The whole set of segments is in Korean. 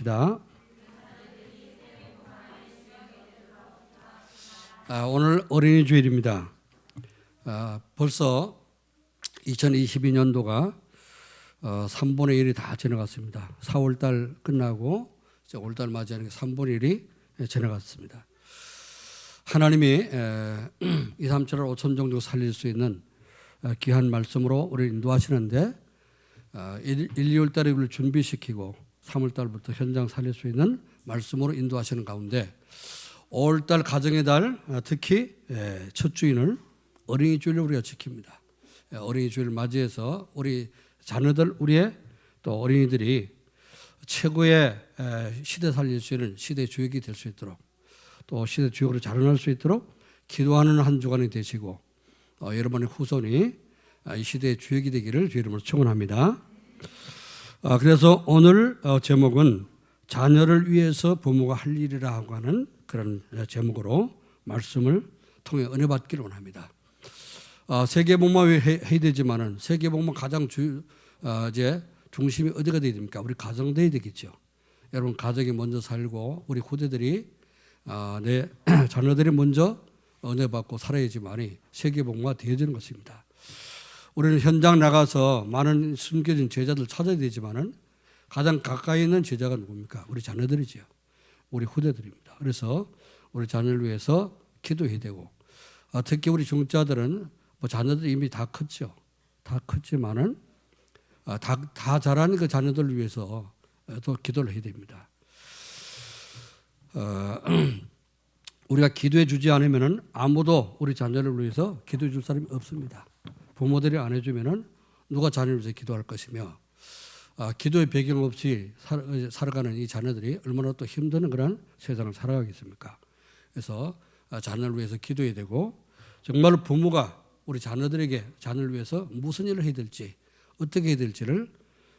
기도합시다. 오늘 어린이 주일입니다. 벌써 2022년도가 3분의 1이 다 지나갔습니다. 4월달 끝나고 이제 5월달 맞이하는 게 3분의 1이 지나갔습니다. 하나님이 2, 3천을 5천 정도 살릴 수 있는 귀한 말씀으로 우리를 인도하시는데 1, 2월달에 우리를 준비시키고 3월달부터 현장 살릴 수 있는 말씀으로 인도하시는 가운데 5월달 가정의 달 특히 첫 주인을 어린이 주일로 우리가 지킵니다. 어린이 주일을 맞이해서 우리 자녀들 우리의 또 어린이들이 최고의 시대 살릴 수 있는 시대 주역이 될 수 있도록 또 시대 주역으로 자라날 수 있도록 기도하는 한 주간이 되시고 여러분의 후손이 이 시대의 주역이 되기를 주 이름으로 축원합니다. 그래서 오늘 제목은 자녀를 위해서 부모가 할 일이라 하고 하는 그런 제목으로 말씀을 통해 은혜 받기를 원합니다. 세계복음화 해야 되지만은 세계복음화 가장 이제 중심이 어디가 돼야 됩니까? 우리 가정 돼야 되겠죠. 여러분 가정이 먼저 살고 우리 후대들이 내 자녀들이 먼저 은혜 받고 살아야지만이 세계복음화 되어지는 것입니다. 우리는 현장 나가서 많은 숨겨진 제자들 찾아야 되지만은 가장 가까이 있는 제자가 누굽니까? 우리 자녀들이지요. 우리 후대들입니다. 그래서 우리 자녀를 위해서 기도해야 되고 특히 우리 중자들은 뭐 자녀들이 이미 다 컸죠. 다 컸지만은 다 자라는 그 자녀들을 위해서 또 기도를 해야 됩니다. 우리가 기도해 주지 않으면은 아무도 우리 자녀를 위해서 기도해 줄 사람이 없습니다. 부모들이 안 해주면은 누가 자녀를 위해서 기도할 것이며 기도의 배경 없이 살아가는 이 자녀들이 얼마나 또 힘든 그런 세상을 살아가겠습니까? 그래서 자녀를 위해서 기도해야 되고 정말로 부모가 우리 자녀들에게 자녀를 위해서 무슨 일을 해야 될지 어떻게 해야 될지를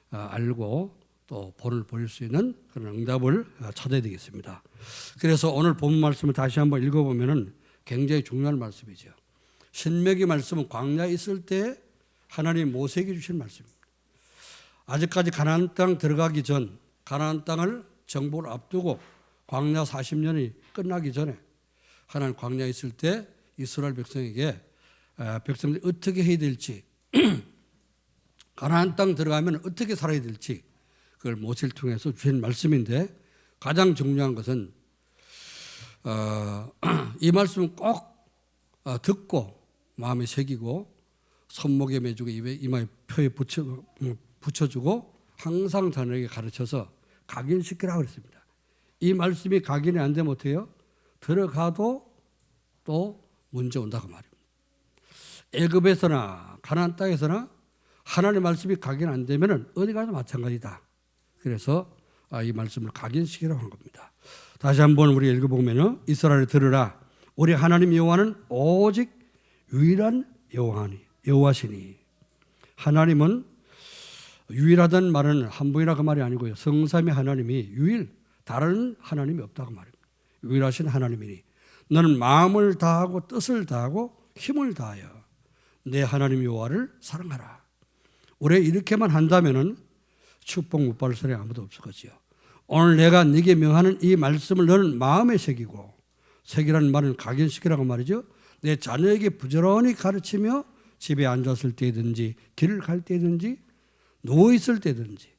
알고 또 본을 보일 수 있는 그런 응답을 찾아야 되겠습니다. 그래서 오늘 본 말씀을 다시 한번 읽어보면은 굉장히 중요한 말씀이죠. 신명기 말씀은 광야에 있을 때 하나님 모세에게 주신 말씀입니다. 아직까지 가나안 땅 들어가기 전 가나안 땅을 정복을 앞두고 광야 40년이 끝나기 전에 하나님 광야에 있을 때 이스라엘 백성에게 백성들이 어떻게 해야 될지 가나안 땅 들어가면 어떻게 살아야 될지 그걸 모세를 통해서 주신 말씀인데 가장 중요한 것은 이 말씀은 꼭 듣고 마음에 새기고 손목에 매주고 이마에 표에 붙여주고 항상 자녀에게 가르쳐서 각인시키라고 그랬습니다. 이 말씀이 각인이 안 되면 어때요? 들어가도 또 문제 온다고 말입니다. 애굽에서나 가나안 땅에서나 하나님의 말씀이 각인 안 되면 어디 가도 마찬가지다. 그래서 이 말씀을 각인시키라고 한 겁니다. 다시 한번 우리 읽어보면 이스라엘을 들으라. 우리 하나님 여호와는 오직 유일한 여호와시니. 하나님은 유일하다는 말은 한 분이라 그 말이 아니고요. 성삼위 하나님이 다른 하나님이 없다고 말입니다. 유일하신 하나님이니 너는 마음을 다하고 뜻을 다하고 힘을 다하여 내 하나님 여호와를 사랑하라. 우리 이렇게만 한다면은 축복 못 받을 사람이 아무도 없을 것이요. 오늘 내가 네게 명하는 이 말씀을 너는 마음에 새기고 새기라는 말은 각인시키라고 말이죠. 내 자녀에게 부지런히 가르치며 집에 앉았을 때든지 길을 갈 때든지 누워있을 때든지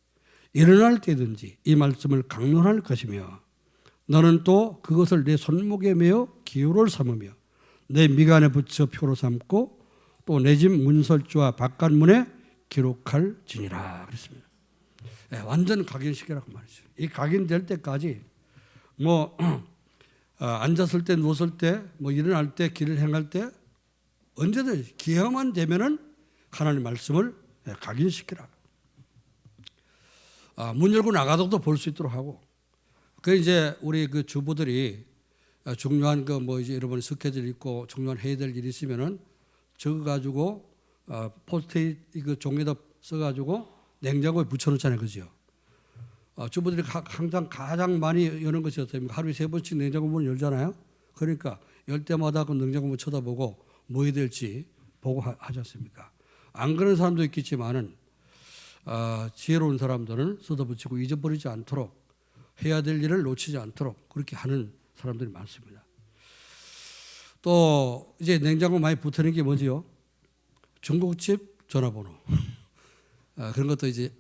일어날 때든지 이 말씀을 강론할 것이며 너는 또 그것을 내 손목에 매어 기호를 삼으며 내 미간에 붙여 표로 삼고 또 내 집 문설주와 바깥문에 기록할지니라 그랬습니다. 완전 각인시키라고 말이죠. 이 각인될 때까지 앉았을 때 누웠을 때 일어날 때 길을 행할 때 언제든 기회만 되면은 하나님 말씀을 각인시키라. 문 열고 나가도 볼 수 있도록 하고. 그 이제 우리 그 주부들이 중요한 이제 여러분 스케줄 있고 중요한 해야 될 일이 있으면은 적어 가지고 포스트잇 그 종이에다 써 가지고 냉장고에 붙여놓잖아요, 그죠? 주부들이 항상 가장 많이 여는 것이 어떻습니까? 하루에 3번씩 냉장고 문을 열잖아요. 그러니까 열 때마다 그 냉장고 문 쳐다보고 뭐 해야 될지 보고 하지 않습니까? 안 그런 사람도 있겠지만은 지혜로운 사람들은 쏟아붙이고 잊어버리지 않도록 해야 될 일을 놓치지 않도록 그렇게 하는 사람들이 많습니다. 또 이제 냉장고 많이 붙는 게 뭐지요? 중국집 전화번호. 그런 것도 이제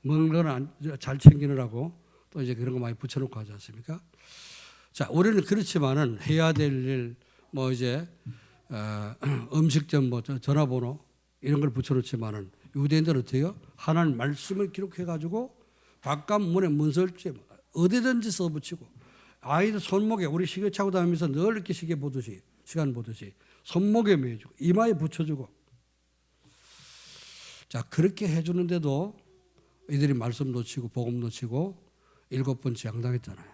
먹는 건 잘 챙기느라고 또 이제 그런 거 많이 붙여놓고 하지 않습니까? 자, 우리는 그렇지만은 해야 될 일, 뭐 이제 음식점 뭐 전화번호 이런 걸 붙여놓지만은 유대인들은 어때요? 하나님 말씀을 기록해가지고 바깥 문에 문설주에 어디든지 써붙이고 아이들 손목에 우리 시계 차고 다니면서 늘 이렇게 시계 보듯이 시간 보듯이 손목에 매주고 이마에 붙여주고 자 그렇게 해주는데도 이들이 말씀 놓치고 복음 놓치고 7번 재앙당했잖아요.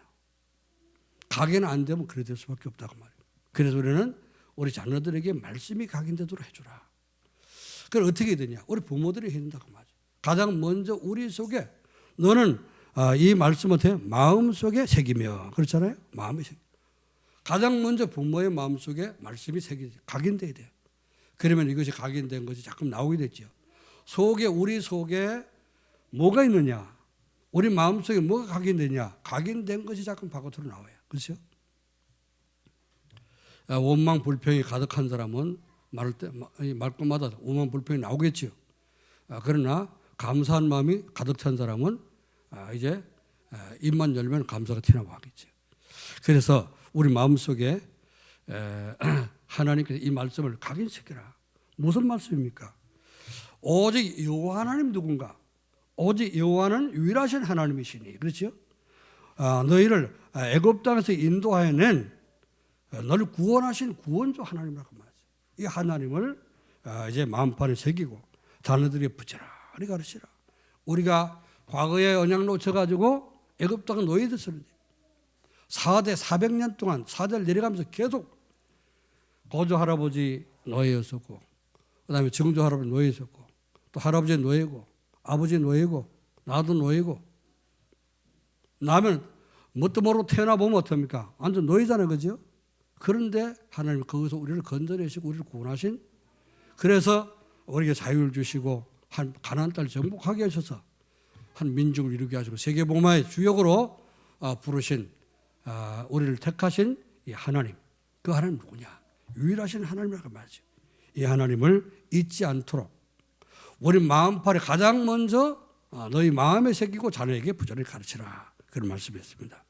각인 안 되면 그래 될 수밖에 없다고 말이에요. 그래서 우리는 우리 자녀들에게 말씀이 각인되도록 해주라. 그걸 어떻게 되냐? 우리 부모들이 해야 된다고 말이죠. 가장 먼저 우리 속에 너는 이 말씀 어때요? 마음속에 새기며 그렇잖아요. 마음에 새기. 가장 먼저 부모의 마음속에 말씀이 새기지 각인돼야 돼요. 그러면 이것이 각인된 것이 자꾸 나오게 됐죠. 속에 우리 속에 뭐가 있느냐? 우리 마음속에 뭐가 각인되냐? 각인된 것이 자꾸 바깥으로 나와요. 그렇죠? 원망 불평이 가득한 사람은 말끝마다 원망 불평이 나오겠죠. 그러나 감사한 마음이 가득 찬 사람은 이제 입만 열면 감사가 튀나와 하겠죠. 그래서 우리 마음속에 하나님께서 이 말씀을 각인시키라. 무슨 말씀입니까? 오직 여호와 하나님 누군가? 오직 여호와는 유일하신 하나님이시니 그렇죠? 너희를 애굽 땅에서 인도하여 낸 너를 구원하신 구원주 하나님이라고 말하죠. 이 하나님을 이제 마음판에 새기고 자녀들에게 부지런히 가르치라. 우리가 과거에 언약 놓쳐가지고 애굽 땅에 노예됐었는데 4대 400년 동안 4대를 내려가면서 계속 고조 할아버지 노예였었고 그다음에 증조 할아버지 노예였었고 또 할아버지 노예고 아버지 노예고 나도 노예고 나면 뭣도 모르고 태어나 보면 어떡합니까? 완전 노예잖아요. 그죠? 그런데 하나님 거기서 우리를 건져내시고 우리를 구원하신 그래서 우리에게 자유를 주시고 한 가나안 땅을 정복하게 하셔서 한 민족을 이루게 하시고 세계복음화의 주역으로 부르신 우리를 택하신 이 하나님 그 하나님 누구냐? 유일하신 하나님이라고 말이죠. 이 하나님을 잊지 않도록 우리 마음판에 가장 먼저 너희 마음에 새기고 자녀에게 부지런히 가르치라. 그런 말씀이었습니다.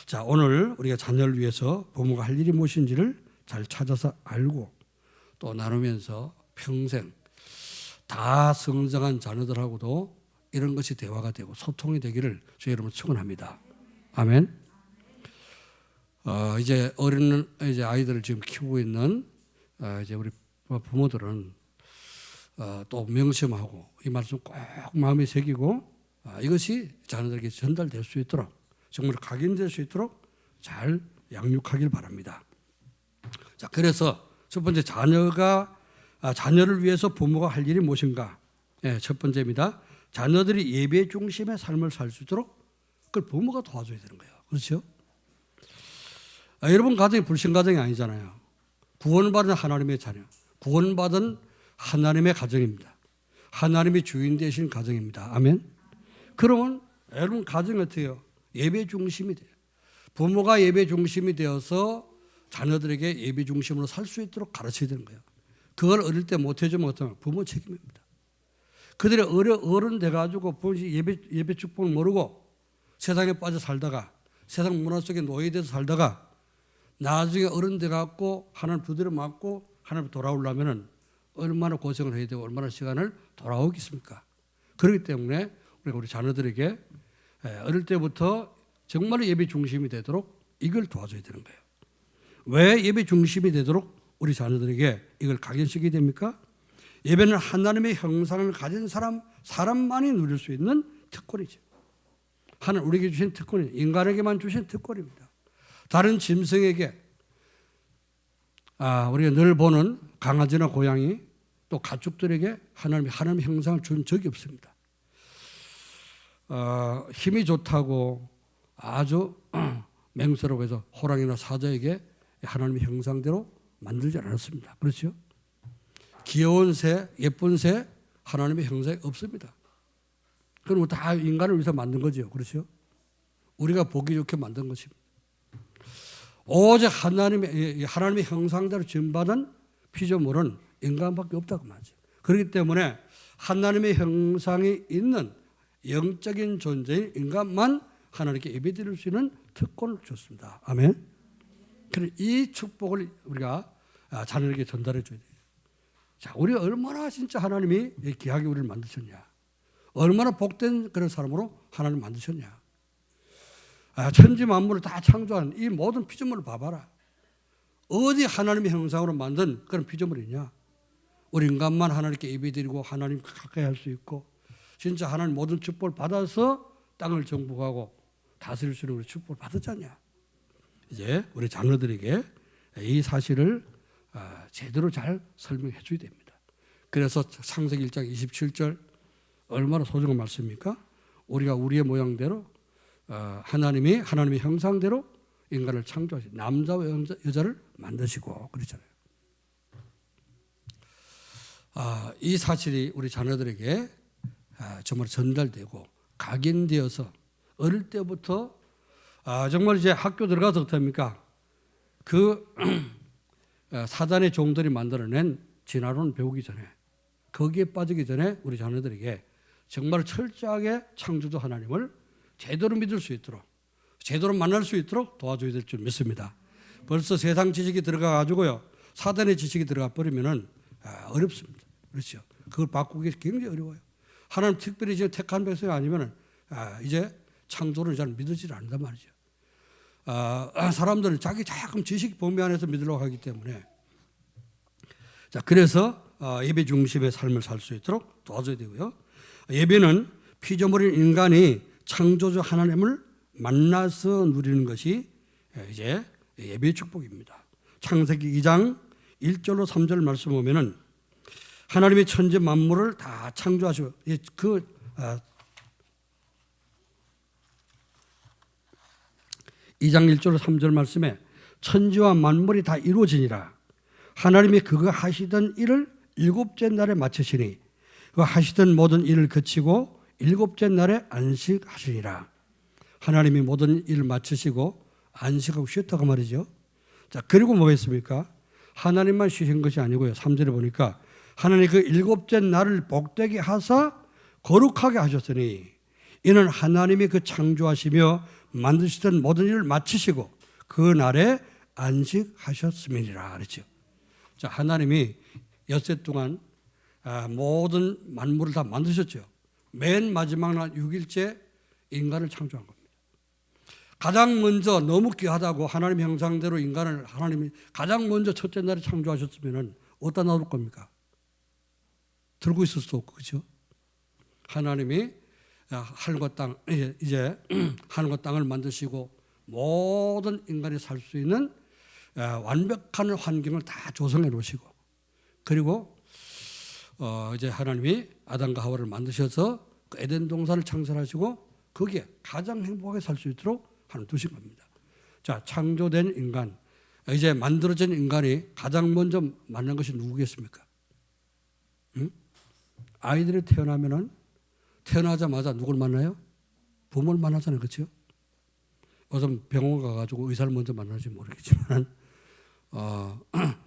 자, 오늘 우리가 자녀를 위해서 부모가 할 일이 무엇인지를 잘 찾아서 알고 또 나누면서 평생 다 성장한 자녀들하고도 이런 것이 대화가 되고 소통이 되기를 주의 이름으로 축원합니다. 아멘. 이제 어린 이제 아이들을 지금 키우고 있는 이제 우리 부모들은 또 명심하고 이 말씀 꼭 마음에 새기고 이것이 자녀들에게 전달될 수 있도록 정말 각인될 수 있도록 잘 양육하길 바랍니다. 자, 그래서 첫 번째 자녀를 위해서 부모가 할 일이 무엇인가? 네, 첫 번째입니다. 자녀들이 예배 중심의 삶을 살 수 있도록 그걸 부모가 도와줘야 되는 거예요. 그렇죠? 여러분 가정이 불신 가정이 아니잖아요. 구원받은 하나님의 자녀, 구원받은 하나님의 가정입니다. 하나님이 주인 되신 가정입니다. 아멘. 그러면 여러분 가정이 어때요? 예배 중심이 돼요. 부모가 예배 중심이 되어서 자녀들에게 예배 중심으로 살 수 있도록 가르쳐야 되는 거예요. 그걸 어릴 때 못해주면 어떠면 부모 책임입니다. 그들이 어른 돼가지고 예배 축복을 모르고 세상에 빠져 살다가 세상 문화 속에 노예돼서 살다가 나중에 어른 돼갖고 하나님 두드려 맞고 하나님 돌아오려면은 얼마나 고생을 해야 되고 얼마나 시간을 돌아오겠습니까? 그렇기 때문에 우리 자녀들에게 어릴 때부터 정말 예배 중심이 되도록 이걸 도와줘야 되는 거예요. 왜 예배 중심이 되도록 우리 자녀들에게 이걸 각인시키게 됩니까? 예배는 하나님의 형상을 가진 사람만이 누릴 수 있는 특권이죠. 하나님 우리에게 주신 특권이 인간에게만 주신 특권입니다. 다른 짐승에게 우리가 늘 보는 강아지나 고양이 또 가축들에게 하나님의 형상을 준 적이 없습니다. 힘이 좋다고 아주 맹세라고 해서 호랑이나 사자에게 하나님의 형상대로 만들지 않았습니다. 그렇죠? 귀여운 새, 예쁜 새 하나님의 형상이 없습니다. 그럼 다 인간을 위해서 만든 거죠. 그렇죠? 우리가 보기 좋게 만든 것입니다. 오직 하나님의 형상대로 지음받은 피조물은 인간밖에 없다고 말이죠. 그렇기 때문에 하나님의 형상이 있는 영적인 존재인 인간만 하나님께 예배드릴 수 있는 특권을 줬습니다. 아멘. 그래서 이 축복을 우리가 자녀에게 전달해 줘야 돼요. 자, 우리가 얼마나 진짜 하나님이 귀하게 우리를 만드셨냐. 얼마나 복된 그런 사람으로 하나님 만드셨냐. 천지 만물을 다 창조한 이 모든 피조물을 봐봐라. 어디 하나님의 형상으로 만든 그런 피조물이냐. 우리 인간만 하나님께 예배드리고 하나님 가까이 할 수 있고 진짜 하나님 모든 축복을 받아서 땅을 정복하고 다스릴 수 있는 우리 축복을 받았잖냐. 이제 우리 자녀들에게 이 사실을 제대로 잘 설명해 줘야 됩니다. 그래서 창세기 1장 27절 얼마나 소중한 말씀입니까? 우리가 우리의 모양대로 하나님의 형상대로 인간을 창조하시고 남자와 여자를 만드시고 그렇잖아요. 이 사실이 우리 자녀들에게 정말 전달되고 각인되어서 어릴 때부터 정말 이제 학교 들어가서 어떻습니까? 그 사단의 종들이 만들어낸 진화론을 배우기 전에 거기에 빠지기 전에 우리 자녀들에게 정말 철저하게 창조주 하나님을 제대로 믿을 수 있도록 제대로 만날 수 있도록 도와줘야 될 줄 믿습니다. 벌써 세상 지식이 들어가 가지고요 사단의 지식이 들어가 버리면은 어렵습니다. 그렇죠? 그걸 바꾸기 굉장히 어려워요. 하나님 특별히 이제 택한 백성이 아니면은 이제 창조를 잘 믿어지지 않는단 말이죠. 사람들은 자기 자꾸 지식 범위 안에서 믿으려고 하기 때문에 자 그래서 예배 중심의 삶을 살 수 있도록 도와줘야 되고요. 예배는 피조물인 인간이 창조주 하나님을 만나서 누리는 것이 이제 예배의 축복입니다. 창세기 2장 1절로 3절 말씀 보면은 하나님의 천지 만물을 다 창조하시고 그 2장 1절 3절 말씀에 천지와 만물이 다 이루어지니라 하나님이 그거 하시던 일을 일곱째 날에 마치시니 그 하시던 모든 일을 그치고 일곱째 날에 안식하시니라. 하나님이 모든 일을 마치시고 안식하고 쉬었다고 말이죠. 자, 그리고 뭐겠습니까? 하나님만 쉬신 것이 아니고요. 3절에 보니까 하나님이 그 일곱째 날을 복되게 하사 거룩하게 하셨으니 이는 하나님이 그 창조하시며 만드시던 모든 일을 마치시고 그 날에 안식하셨음이니라 그랬죠. 자, 하나님이 엿새 동안 모든 만물을 다 만드셨죠. 맨 마지막 날 6일째 인간을 창조한 겁니다. 가장 먼저 너무 귀하다고 하나님 형상대로 인간을 하나님이 가장 먼저 첫째 날에 창조하셨으면 어디다 놔둘 겁니까? 들고 있을 수 없고 그렇죠? 하나님이 하늘과 땅 이제 하늘과 땅을 만드시고 모든 인간이 살 수 있는 완벽한 환경을 다 조성해 놓으시고 그리고 이제 하나님이 아담과 하와를 만드셔서 그 에덴 동산을 창설하시고 거기에 가장 행복하게 살 수 있도록 하나님 두신 겁니다. 자, 창조된 인간 이제 만들어진 인간이 가장 먼저 만난 것이 누구겠습니까? 응? 아이들이 태어나면은 태어나자마자 누굴 만나요? 부모를 만나잖아요. 그렇죠? 어떤 병원 가가지고 의사를 먼저 만나는지 모르겠지만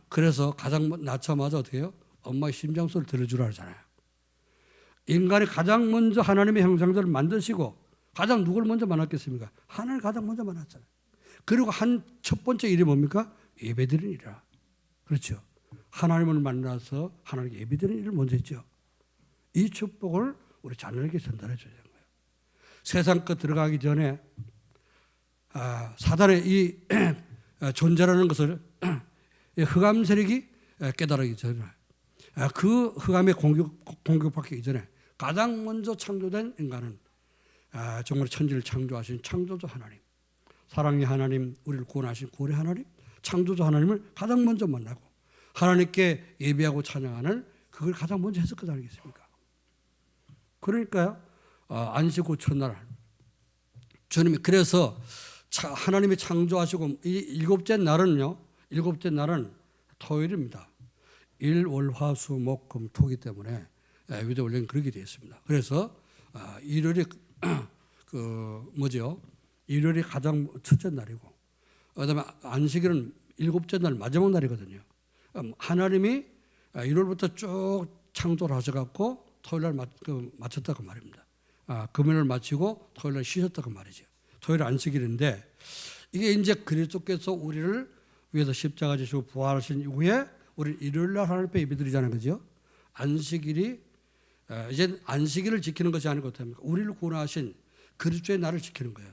그래서 가장 낳자마자 어떻게 해요? 엄마의 심장 소리를 들어주라 하잖아요. 인간이 가장 먼저 하나님의 형상들을 만드시고 가장 누굴 먼저 만났겠습니까? 하나님을 가장 먼저 만났잖아요. 그리고 첫 번째 일이 뭡니까? 예배드리는 일이라. 그렇죠. 하나님을 만나서 하나님께 예배드리는 일을 먼저 했죠. 이 축복을 우리 자녀에게 전달해 줘야 되는 거예요. 세상 끝 들어가기 전에 사단의 이 존재라는 것을 흑암 세력이 깨달기 전에 그 흑암의 공격받기 이전에 가장 먼저 창조된 인간은 정말 천지를 창조하신 창조주 하나님, 사랑의 하나님, 우리를 구원하신 구원의 하나님, 창조주 하나님을 가장 먼저 만나고 하나님께 예배하고 찬양하는 그걸 가장 먼저 했을 것 아니겠습니까? 그러니까요, 안식 후 첫날 주님이 그래서 하나님이 창조하시고 이 일곱째 날은요, 일곱째 날은 토요일입니다. 일, 월, 화, 수, 목, 금, 토기 때문에 유대 원래는 그렇게 되어 있습니다. 그래서 일요일이 뭐죠? 일요일이 가장 첫째 날이고, 그다음에 안식일은 일곱째 날 마지막 날이거든요. 하나님이 일요일부터 쭉 창조를 하셔갖고 토요일 날 마쳤다고 말입니다. 금요일 마치고 토요일 날 쉬셨다고 말이죠. 토요일 안식일인데, 이게 이제 그리스도께서 우리를 위해서 십자가 지시고 부활하신 이후에 우리 일요일 날 하나님 앞에 예배드리잖아요, 그죠? 안식일이 이제 안식일을 지키는 것이 아니고 어떻습니까? 우리를 구원하신 그리스도의 날을 지키는 거예요.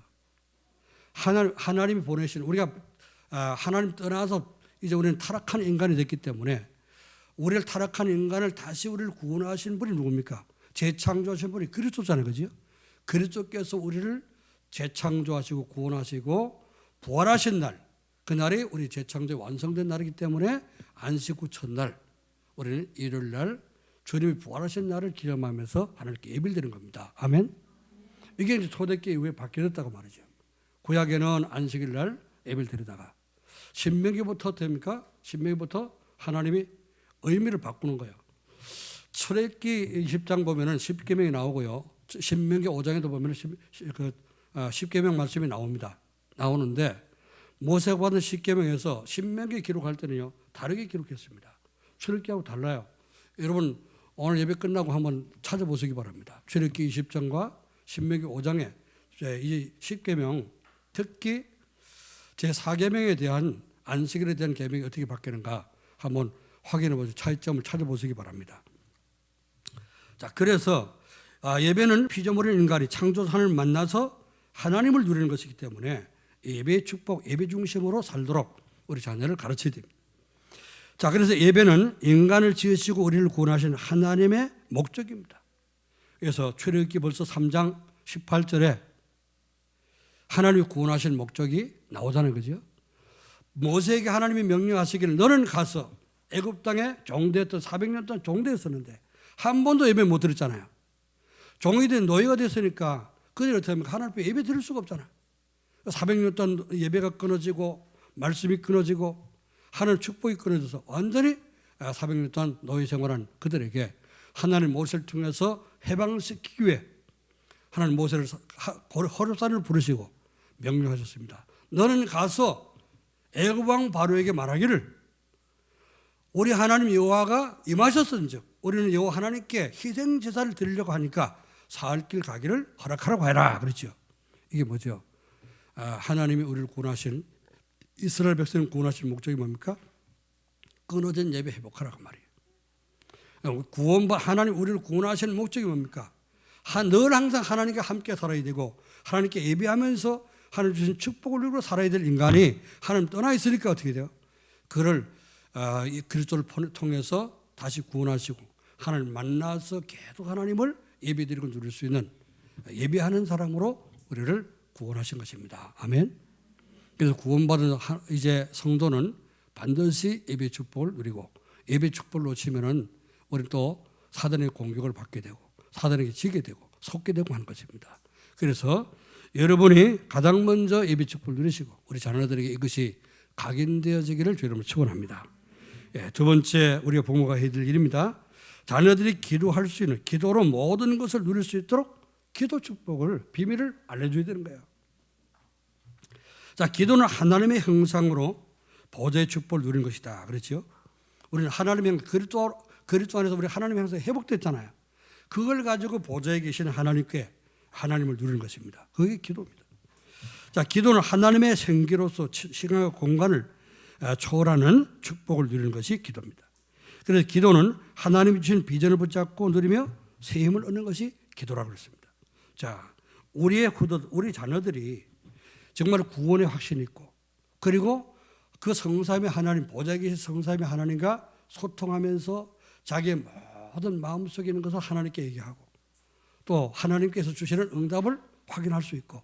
하나님이 보내신, 우리가 하나님 떠나서 이제 우리는 타락한 인간이 됐기 때문에, 우리를 타락한 인간을 다시 우리를 구원하신 분이 누굽니까? 재창조하신 분이 그리스도잖아요, 그죠? 그리스도께서 우리를 재창조하시고 구원하시고 부활하신 날, 그날이 우리 재창조의 완성된 날이기 때문에 안식 후 첫날 우리는 일요일 날 주님이 부활하신 날을 기념하면서 하나님께 예배를 드리는 겁니다. 아멘. 이게 이제 초대교회 이후에 바뀌었다고 말이죠. 구약에는 안식일 날 예배를 드리다가 신명기부터 됩니까? 신명기부터 하나님이 의미를 바꾸는 거예요. 출애굽기 20장 보면은 10계명이 나오고요. 신명기 5장에도 보면은 10계명 말씀이 나옵니다. 나오는데 모세가 받은 10계명에서 신명기 기록할 때는요, 다르게 기록했습니다. 출애굽기하고 달라요. 여러분 오늘 예배 끝나고 한번 찾아보시기 바랍니다. 출애굽기 20장과 신명기 5장에 이 10계명, 특히 제4계명에 대한 안식일에 대한 계명이 어떻게 바뀌는가 한번 확인해 보시고 차이점을 찾아보시기 바랍니다. 자, 그래서 예배는 피조물인 인간이 창조산을 만나서 하나님을 누리는 것이기 때문에 예배의 축복, 예배 중심으로 살도록 우리 자녀를 가르쳐야 됩니다. 자, 그래서 예배는 인간을 지으시고 우리를 구원하신 하나님의 목적입니다. 그래서 출애굽기 벌써 3장 18절에 하나님이 구원하신 목적이 나오잖아요, 그죠? 모세에게 하나님이 명령하시기를 너는 가서 애굽 땅에 종되었던 400년 동안 종되었었는데 한 번도 예배 못 드렸잖아요. 종이 된 노예가 됐으니까 그들이 어떻게 하면 하나님 앞에 예배 드릴 수가 없잖아요. 400년 동안 예배가 끊어지고 말씀이 끊어지고 하나님 축복이 끊어져서 완전히 400년 동안 노예 생활한 그들에게 하나님 모세를 통해서 해방시키기 위해 하나님 모세를 호렙산을 부르시고 명령하셨습니다. 너는 가서 애굽 왕 바로에게 말하기를 우리 하나님 여호와가 임하셨은즉 우리는 여호와 하나님께 희생 제사를 드리려고 하니까 사흘 길 가기를 허락하라고 해라. 그렇죠. 이게 뭐죠? 하나님이 우리를 구원하신, 이스라엘 백성을 구원하신 목적이 뭡니까? 끊어진 예배 회복하라고 말이에요. 하나님 우리를 구원하시는 목적이 뭡니까? 늘 항상 하나님과 함께 살아야 되고 하나님께 예배하면서 하나님 주신 축복을 누리고 살아야 될 인간이 하나님 떠나 있으니까 어떻게 돼요? 그를 그리스도를 통해서 다시 구원하시고 하나님 만나서 계속 하나님을 예배드리고 누릴 수 있는 예배하는 사람으로 우리를 구원하신 것입니다. 아멘. 그래서 구원받은 이제 성도는 반드시 예배 축복을 누리고 예배 축복을 놓치면은 우리는 또 사단의 공격을 받게 되고 사단에게 지게 되고 속게 되고 하는 것입니다. 그래서 여러분이 가장 먼저 예배 축복을 누리시고 우리 자녀들에게 이것이 각인되어지기를 주님을 축원합니다. 두 번째 우리가 부모가 해야 될 일입니다. 자녀들이 기도할 수 있는, 기도로 모든 것을 누릴 수 있도록 기도 축복을, 비밀을 알려줘야 되는 거예요. 자, 기도는 하나님의 형상으로 보좌의 축복을 누리는 것이다. 그렇죠? 우리는 하나님의 그리스도 안에서 우리 하나님의 형상이 회복됐잖아요. 그걸 가지고 보좌에 계시는 하나님께 하나님을 누리는 것입니다. 그게 기도입니다. 자, 기도는 하나님의 생기로서 시간과 공간을 초월하는 축복을 누리는 것이 기도입니다. 그래서 기도는 하나님이 주신 비전을 붙잡고 누리며 새 힘을 얻는 것이 기도라고 했습니다. 자, 우리 자녀들이 정말 구원의 확신이 있고 그리고 그 성삼위 하나님, 보좌에 계신 성삼위 하나님과 소통하면서 자기의 모든 마음속에 있는 것을 하나님께 얘기하고 또 하나님께서 주시는 응답을 확인할 수 있고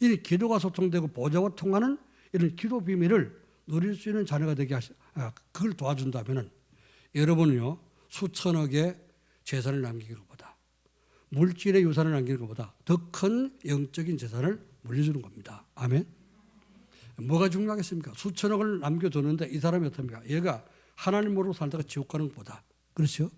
이 기도가 소통되고 보좌와 통하는 이런 기도 비밀을 누릴 수 있는 자녀가 되게 그걸 도와준다면 여러분은요 수천억의 재산을 남기는 것보다 물질의 유산을 남기는 것보다 더 큰 영적인 재산을 물려주는 겁니다. 아멘. 뭐가 중요하겠습니까? 수천억을 남겨두는데 이 사람이 어떻습니까? 얘가 하나님 모르고 살다가 지옥 가는 것보다 그렇죠?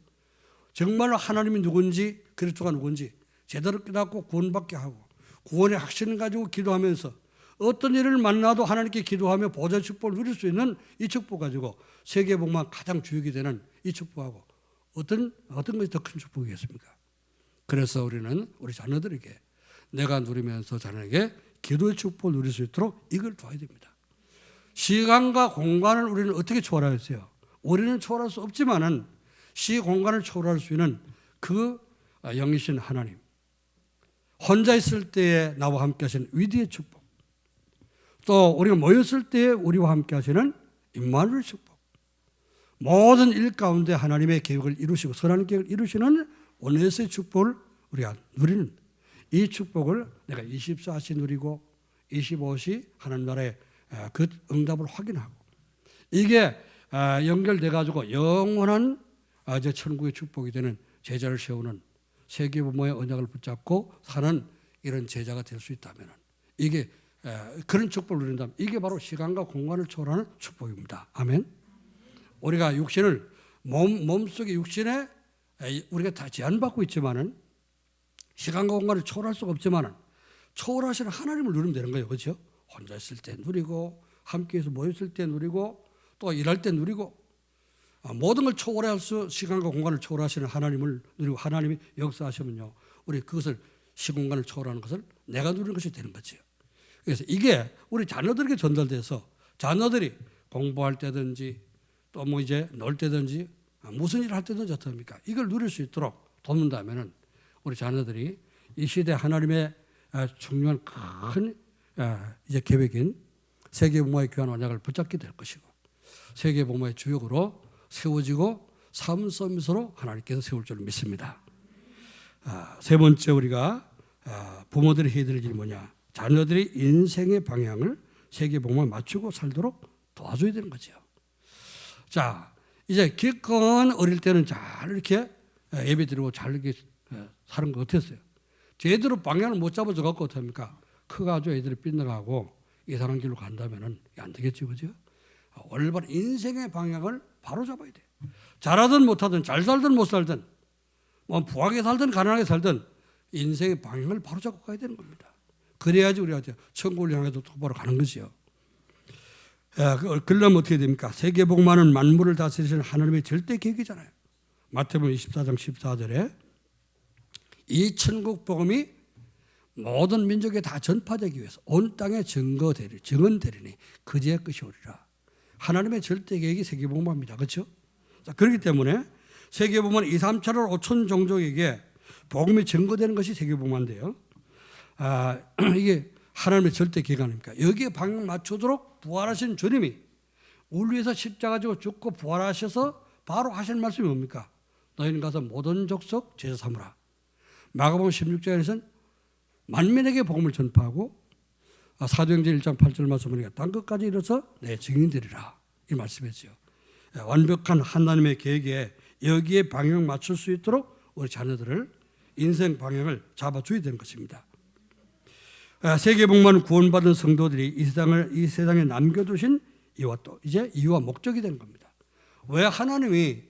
정말로 하나님이 누군지 그리스도가 누군지 제대로 깨닫고 구원받게 하고 구원의 확신을 가지고 기도하면서 어떤 일을 만나도 하나님께 기도하며 보좌 축복을 누릴 수 있는 이 축복 가지고 세계복음화 가장 주역이 되는 이 축복하고 어떤 것이 더 큰 축복이겠습니까? 그래서 우리는 우리 자녀들에게 내가 누리면서 자녀에게 기도의 축복을 누릴 수 있도록 이걸 도와야 됩니다. 시간과 공간을 우리는 어떻게 초월하겠어요? 우리는 초월할 수 없지만은 시 공간을 초월할 수 있는 그 영이신 하나님, 혼자 있을 때에 나와 함께 하시는 위대의 축복, 또 우리가 모였을 때에 우리와 함께 하시는 임마누엘 축복, 모든 일 가운데 하나님의 계획을 이루시고 선한 계획을 이루시는 원에서의 축복을 우리가 누리는 이 축복을 내가 24시 누리고 25시 하나님 나라의 그 응답을 확인하고 이게 연결돼 가지고 영원한 이제 천국의 축복이 되는 제자를 세우는 세계 부모의 언약을 붙잡고 사는 이런 제자가 될 수 있다면 이게 그런 축복을 누린다면 이게 바로 시간과 공간을 초월하는 축복입니다. 아멘. 우리가 육신을 몸속의 육신에 우리가 다 제한받고 있지만은 시간과 공간을 초월할 수가 없지만은 초월하시는 하나님을 누리면 되는 거예요. 그렇죠? 혼자 있을 때 누리고 함께해서 모였을 때 누리고 또 일할 때 누리고 모든 걸 초월할 수 시간과 공간을 초월하시는 하나님을 누리고 하나님이 역사하시면요 우리 그것을 시공간을 초월하는 것을 내가 누리는 것이 되는 거죠. 그래서 이게 우리 자녀들에게 전달돼서 자녀들이 공부할 때든지 또 뭐 이제 놀 때든지 무슨 일을 할 때든지 어떻습니까? 이걸 누릴 수 있도록 돕는다면은 우리 자녀들이 이 시대 하나님의 중요한 큰 이제 계획인 세계 부모의 귀한 언약을 붙잡게 될 것이고 세계 부모의 주역으로 세워지고 삶 서밋으로 하나님께서 세울 줄 믿습니다. 세 번째 우리가 부모들이 해야 될 일이 뭐냐? 자녀들이 인생의 방향을 세계 부모에 맞추고 살도록 도와줘야 되는 거죠. 자, 이제 기껏 어릴 때는 잘 이렇게 예배 드리고 잘 이렇게 사는 거 어땠어요? 제대로 방향을 못 잡아줘 갖고 어떡합니까? 커가지고 애들이 빗나가고 이상한 길로 간다면은 안 되겠죠, 그죠? 올바른 인생의 방향을 바로 잡아야 돼. 잘하든 못하든 잘 살든 못 살든 뭐 부하게 살든 가난하게 살든 인생의 방향을 바로 잡고 가야 되는 겁니다. 그래야지 우리가 천국을 향해서 똑바로 가는 거지요. 그러려면 어떻게 됩니까? 세계복음화는 만물을 다스리시는 하나님의 절대 계획이잖아요. 마태복음 24장 14절에 이 천국 복음이 모든 민족에 다 전파되기 위해서 온 땅에 증언되리니 그제야 끝이 오리라. 하나님의 절대 계획이 세계복음화입니다. 그렇죠? 자, 그렇기 때문에 세계복음화는 2, 3차로 5천 종족에게 복음이 증거되는 것이 세계복음화인데요. 이게 하나님의 절대 계획 아닙니까? 여기에 방향 맞추도록 부활하신 주님이 우리 위해서 십자가 지고 죽고 부활하셔서 바로 하신 말씀이 뭡니까? 너희는 가서 모든 족속 제자 삼으라. 마가복음 16장에서는 만민에게 복음을 전파하고 사도행전 1장 8절 말씀을 땅 끝까지 이르러서 내 증인되리라 이 말씀이죠. 완벽한 하나님의 계획에 여기에 방향 맞출 수 있도록 우리 자녀들을 인생 방향을 잡아줘야 되는 것입니다. 세계복음화는 구원받은 성도들이 이 세상에 남겨두신 이와 또 이제 이유와 목적이 되는 겁니다. 왜 하나님이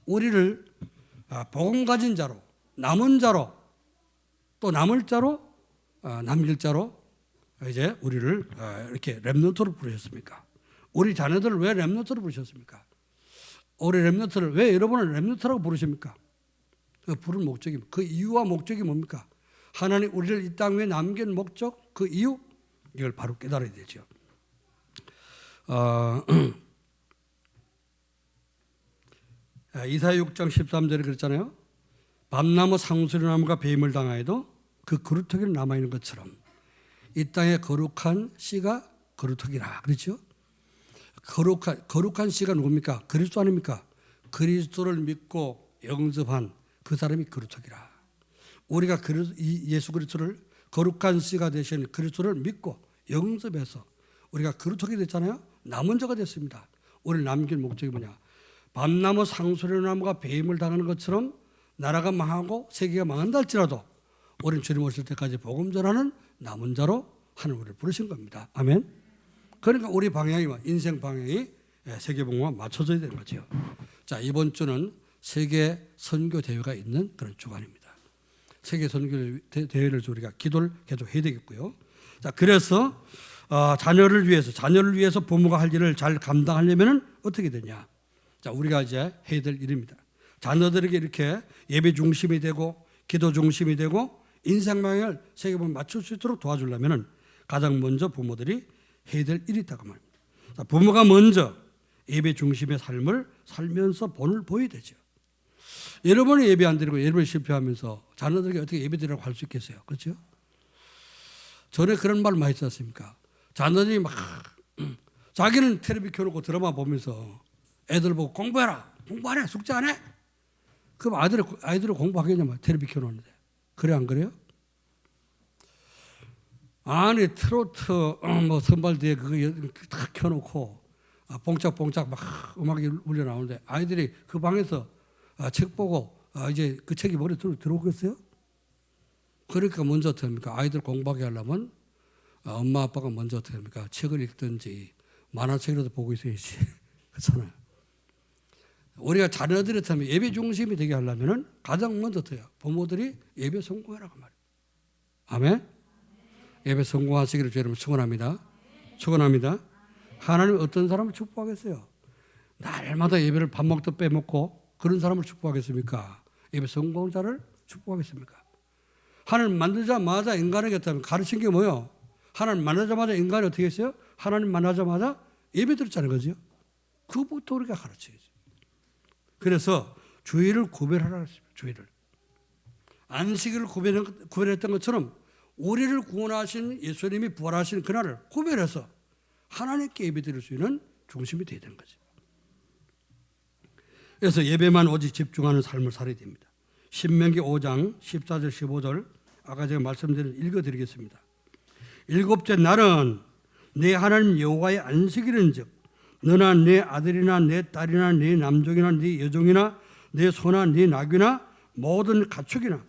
우리를 복음 가진 자로 남은 자로 또 남을 자로 남길 자로 이제 우리를 이렇게 렘넌트로 부르셨습니까? 우리 자녀들을 왜 렘넌트로 부르셨습니까? 우리 렘넌트를 왜 여러분을 렘넌트라고 부르십니까? 그 부른 목적이 그 이유와 목적이 뭡니까? 하나님 우리를 이 땅 위에 남긴 목적 그 이유 이걸 바로 깨달아야 되죠. 이사야 6장 13절에 그랬잖아요. 밤나무 상수리나무가 배임을 당하여도 그 그루터기는 남아있는 것처럼 이 땅의 거룩한 씨가 그루터기라. 그렇죠? 거룩한 씨가 누굽니까? 그리스도 아닙니까? 그리스도를 믿고 영접한 그 사람이 그루터기라. 우리가 예수 그리스도를 거룩한 씨가 되신 그리스도를 믿고 영접해서 우리가 그루터기 됐잖아요. 남은 자가 됐습니다. 우리를 남길 목적이 뭐냐? 밤나무 상수리나무가 배임을 당하는 것처럼 나라가 망하고 세계가 망한다 할지라도 우리는 주님 오실 때까지 복음 전하는 남은 자로 하나님 우리를 부르신 겁니다. 아멘. 그러니까 우리 방향이 인생 방향이 세계복음과 맞춰져야 되는 거죠. 자, 이번 주는 세계 선교 대회가 있는 그런 주간입니다. 세계 선교 대회를 우리가 기도를 계속 해야 되겠고요. 자, 그래서 자녀를 위해서 부모가 할 일을 잘 감당하려면 어떻게 되냐? 자, 우리가 이제 해야 될 일입니다. 자녀들에게 이렇게 예배 중심이 되고 기도 중심이 되고 인생 방향을 세계보면 맞출 수 있도록 도와주려면 가장 먼저 부모들이 해야 될 일이 있다고 말입니다. 자, 부모가 먼저 예배 중심의 삶을 살면서 본을 보여야 되죠. 여러분이 예배 안 드리고 예배 실패하면서 자녀들에게 어떻게 예배 드리라고 할 수 있겠어요? 그렇죠? 전에 그런 말 많이 했지 않습니까? 자녀들이 막 자기는 텔레비 켜놓고 드라마 보면서 애들 보고 공부해라. 공부 안 해? 숙제 안 해? 그럼 아이들이 공부하겠냐면 텔레비 켜놓는데. 그래 안 그래요? 아니 트로트 뭐 선발대회 그거 다 켜놓고 봉짝봉짝 막 음악이 울려 나오는데 아이들이 그 방에서 책 보고 이제 그 책이 머리에 들어오겠어요? 그러니까 먼저 어떻게 합니까? 아이들 공부하게 하려면 엄마 아빠가 먼저 어떻게 합니까? 책을 읽든지 만화책이라도 보고 있어야지. 그렇잖아요. 우리가 자녀들한테 예배 중심이 되게 하려면 가장 먼저 어떻게 해요? 부모들이 예배 성공하라고 말이에요. 아멘? 예배 성공하시기를 주님 축원합니다. 축원합니다. 하나님 어떤 사람을 축복하겠어요? 날마다 예배를 밥 먹듯 빼먹고 그런 사람을 축복하겠습니까? 예배 성공자를 축복하겠습니까? 하나님 만들자마자 인간에게 가르친 게 뭐예요? 하나님 만나자마자 인간이 어떻게 했어요? 하나님 만나자마자 예배 드렸다는 거죠. 그것부터 우리가 가르쳐야죠. 그래서 주일을 구별하라고 했습니다. 주일을. 안식일을 구별했던 것처럼 우리를 구원하신 예수님이 부활하신 그날을 구별해서 하나님께 예배 드릴 수 있는 중심이 되어야 되는 거죠. 그래서 예배만 오직 집중하는 삶을 살아야 됩니다. 신명기 5장 14절 15절 아까 제가 말씀드린 읽어드리겠습니다. 일곱째 날은 내 하나님 여호와의 안식일인즉 너나 내 아들이나 내 딸이나 내 남종이나 네 여종이나 내 소나 네 나귀나 모든 가축이나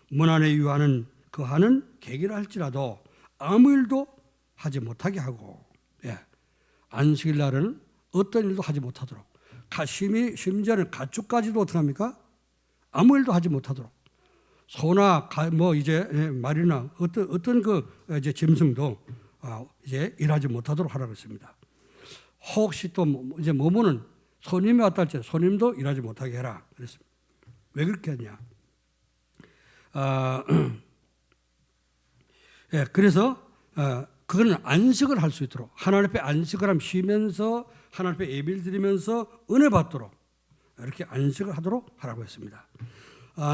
문 안에 유하는 거하는 객이라 할지라도 아무 일도 하지 못하게 하고 안식일 날은 어떤 일도 하지 못하도록 심지어는 가축까지도 어떻게 합니까? 아무 일도 하지 못하도록 소나 뭐 이제 말이나 어떤 그 이제 짐승도 이제 일하지 못하도록 하라고 했습니다. 혹시 또 이제 뭐뭐는 손님이 왔다 할지 손님도 일하지 못하게 해라 그랬습니다. 왜 그렇게 하냐? 그래서 그거는 안식을 할 수 있도록 하나님 앞에 안식을 하면 쉬면서 하나님 앞에 예배를 드리면서 은혜 받도록 이렇게 안식을 하도록 하라고 했습니다.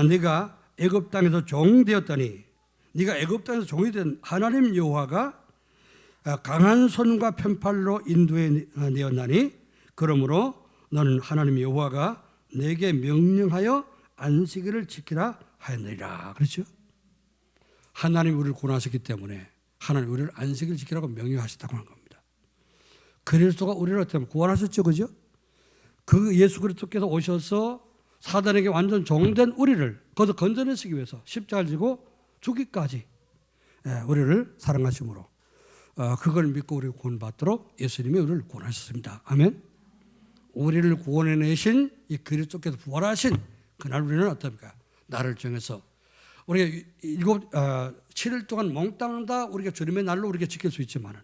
네가 애굽 땅에서 종 되었더니 네가 애굽 땅에서 종이 된 하나님 여호와가 강한 손과 편팔로 인도해 내었나니 그러므로 너는 하나님 여호와가 내게 명령하여 안식일을 지키라 하였느니라. 그렇죠? 하나님 우리를 구원하셨기 때문에 하나님 우리를 안식일 지키라고 명령하셨다고 하는 겁니다. 그리스도가 우리를 어떻게 구원하셨죠, 그죠? 그 예수 그리스도께서 오셔서 사단에게 완전 종된 우리를 거기서 건져내시기 위해서 십자가를 지고 죽기까지 우리를 사랑하심으로 그걸 믿고 우리가 구원받도록 예수님이 우리를 구원하셨습니다. 아멘. 우리를 구원해내신 이 그리스도께서 부활하신 그날 우리는 어떻습니까? 나를 정해서 우리가 7일 동안 몽땅 다 우리가 주님의 날로 우리가 지킬 수 있지만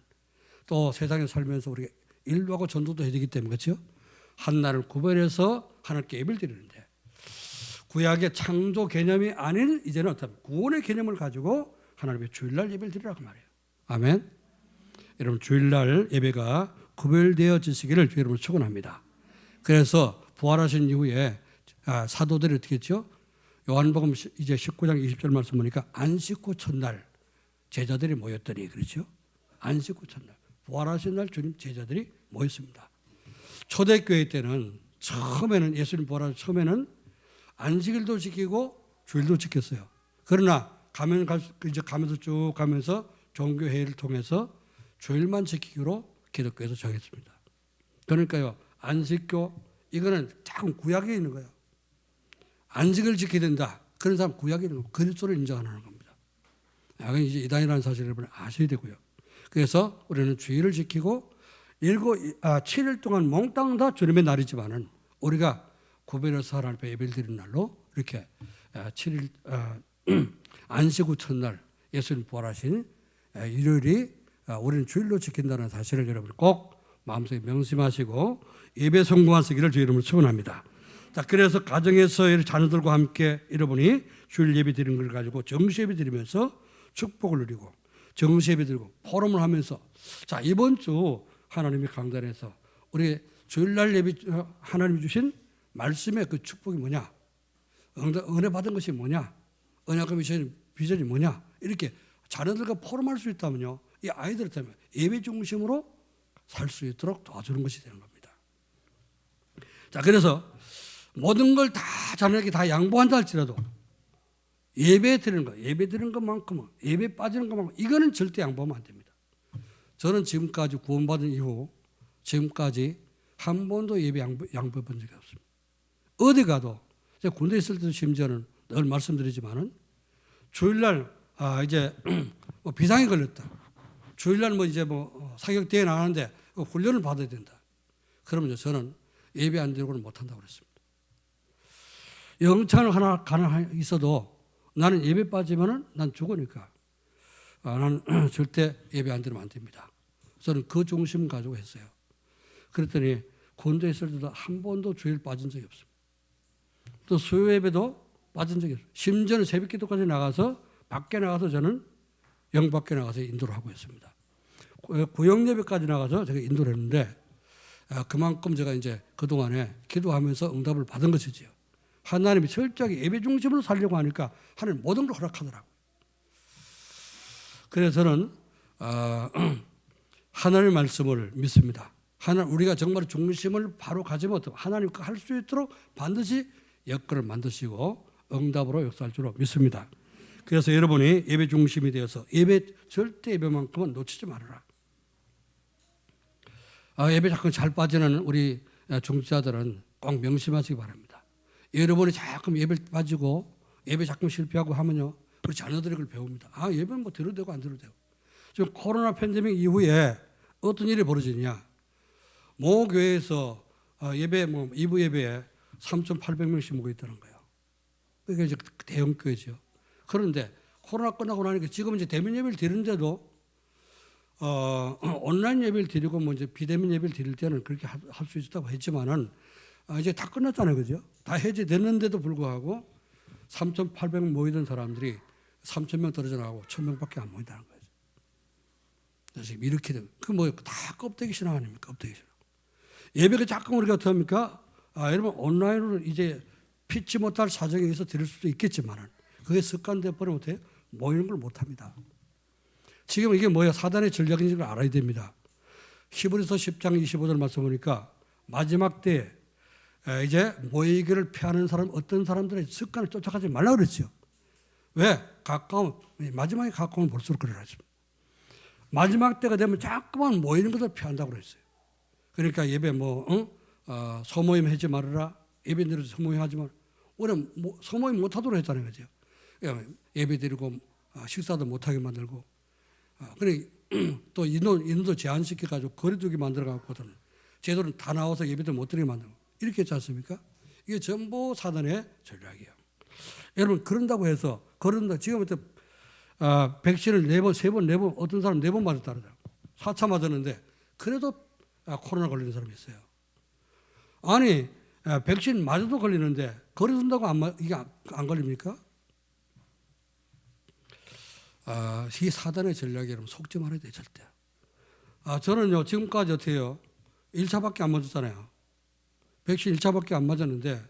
또 세상에 살면서 우리가 일도 하고 전도도 해야 되기 때문에 그렇죠? 한 날을 구별해서 하나님께 예배를 드리는데 구약의 창조 개념이 아닌 이제는 어떤 구원의 개념을 가지고 하나님의 주일날 예배를 드리라고 말해요. 아멘. 여러분 주일날 예배가 구별되어지시기를 여러분 축원합니다. 그래서 부활하신 이후에 사도들이 어떻게 했죠? 요한복음 이제 19장 20절 말씀 보니까 안식 후 첫날 제자들이 모였더니 그렇죠? 안식 후 첫날 부활하신 날 주님 제자들이 모였습니다. 초대교회 때는 처음에는 예수님 부활하신 처음에는 안식일도 지키고 주일도 지켰어요. 그러나 이제 가면서 쭉 가면서 종교회의를 통해서 주일만 지키기로 기독교에서 정했습니다. 그러니까요 안식교 이거는 조금 구약에 있는 거예요. 안식을 지켜야 된다. 그런 사람 구약에 있는 거 그리스도를 인정 안 하는 겁니다. 이건 이제 이단이라는 사실을 여러분 아셔야 되고요. 그래서 우리는 주일을 지키고 7일 동안 몽땅 다 주님의 날이지만은 우리가 구별해서 하나님 앞에 예배를 드리는 날로 이렇게 7일 안식 후 첫날 예수님 부활하신 일요일이 우리는 주일로 지킨다는 사실을 여러분 꼭 마음속에 명심하시고 예배 성공하시기를 주 이름으로 축원합니다. 자, 그래서 가정에서 자녀들과 함께 여러분이 주일 예배 드리는 걸 가지고 정시 예배 드리면서 축복을 누리고 정시 예배 드리고 포럼을 하면서 자, 이번 주 하나님의 강단에서 우리 주일날 예배 하나님이 주신 말씀의 그 축복이 뭐냐, 은혜 받은 것이 뭐냐, 언약의 비전이 뭐냐, 이렇게 자녀들과 포럼할 수 있다면요, 이 아이들 때문에 예배 중심으로 살 수 있도록 도와주는 것이 되는 겁니다. 자, 그래서 모든 걸 다 자녀에게 다 양보한다 할지라도 예배 드리는 것, 예배 드리는 것만큼은, 예배 빠지는 것만큼 이거는 절대 양보하면 안 됩니다. 저는 지금까지 구원받은 이후 지금까지 한 번도 예배 양보해 본 적이 없습니다. 어디 가도, 제가 군대에 있을 때도 심지어는 늘 말씀드리지만은 주일날 이제 뭐 비상이 걸렸다, 주일날 뭐 이제 뭐 사격대회 나가는데 훈련을 받아야 된다, 그러면 저는 예배 안 드리고는 못한다고 그랬습니다. 영창을 하나 가능 있어도 나는 예배 빠지면은 난 죽으니까 나는 절대 예배 안 드리면 안 됩니다. 저는 그 중심 가지고 했어요. 그랬더니 군대에 있을 때도 한 번도 주일 빠진 적이 없습니다. 또 수요 예배도 빠진 적이 없어요. 심지어는 새벽 기도까지 나가서 밖에 나가서 저는 영 밖에 나가서 인도를 하고 있습니다. 구역 예배까지 나가서 제가 인도를 했는데 그만큼 제가 이제 그동안에 기도하면서 응답을 받은 것이지요. 하나님이 철저하게 예배 중심으로 살려고 하니까 하나님 모든 걸 허락하더라고요. 그래서 저는 하나님의 말씀을 믿습니다. 우리가 정말 중심을 바로 가지 못하고 하나님 할 수 있도록 반드시 여건을 만드시고 응답으로 역사할 줄로 믿습니다. 그래서 여러분이 예배 중심이 되어서 절대 예배만큼은 놓치지 말아라. 예배 자꾸 잘 빠지는 우리 중지자들은 꼭 명심하시기 바랍니다. 여러분이 자꾸 예배 빠지고 예배 자꾸 실패하고 하면요, 우리 자녀들이 그걸 배웁니다. 예배는 뭐 들어도 되고 안 들어도 되고. 지금 코로나 팬데믹 이후에 어떤 일이 벌어지냐, 모 교회에서 예배 2부 예배에 3,800명씩 모여 있다는 거예요. 그게 이제 대형 교회죠. 그런데 코로나 끝나고 나니까 지금 이제 대면 예배를 드리는데도 온라인 예배를 드리고 뭐 이제 비대면 예배를 드릴 때는 그렇게 할 수 있었다고 했지만은 이제 다 끝났잖아요, 그죠? 다 해제됐는데도 불구하고 3,800명 모이던 사람들이 3,000명 떨어져 나가고 1,000명밖에 안 모인다는 거죠. 그래서 이렇게 되면 그 뭐 다 껍데기 신앙 아닙니까? 껍데기 신앙. 예배가 자꾸 우리가 어떻게 합니까? 여러분 온라인으로 이제 피치 못할 사정에 의해서 드릴 수도 있겠지만은 그게 습관돼 버리면 어때요? 모이는 걸 못합니다. 지금 이게 뭐야? 사단의 전략인지 걸 알아야 됩니다. 히브리서 10장 25절 말씀 보니까 마지막 때 이제 모이기를 피하는 사람, 어떤 사람들의 습관을 쫓아가지 말라고 그랬죠. 왜? 마지막에 가까우면 볼수록 그러라 했습니다. 마지막 때가 되면 자꾸만 모이는 것을 피한다고 그랬어요. 그러니까 예배 소모임 하지 말아라. 예배 드려서 소모임 하지 말아라. 우리는 소모임 못하도록 했다는 거죠. 예배 드리고 식사도 못하게 만들고, 그래 또 인도 제한시켜가지고 거리두기 만들어갖거든. 제도는 다 나와서 예배도 못 드리게 만들고 이렇게 했지 않습니까? 이게 전부 사단의 전략이에요. 여러분 그런다고 해서 지금부터 백신을 4번, 3번, 4번, 어떤 사람 4번 맞았다 그러더라고요. 4차 맞았는데 그래도 코로나 걸리는 사람이 있어요. 아니 백신 맞아도 걸리는데 거리둔다고 이게 안 걸립니까? 이 사단의 전략이 여러분 속지 말아야 돼요, 절대. 저는요, 지금까지 어떻게 해요? 1차밖에 안 맞았잖아요. 백신 1차밖에 안 맞았는데,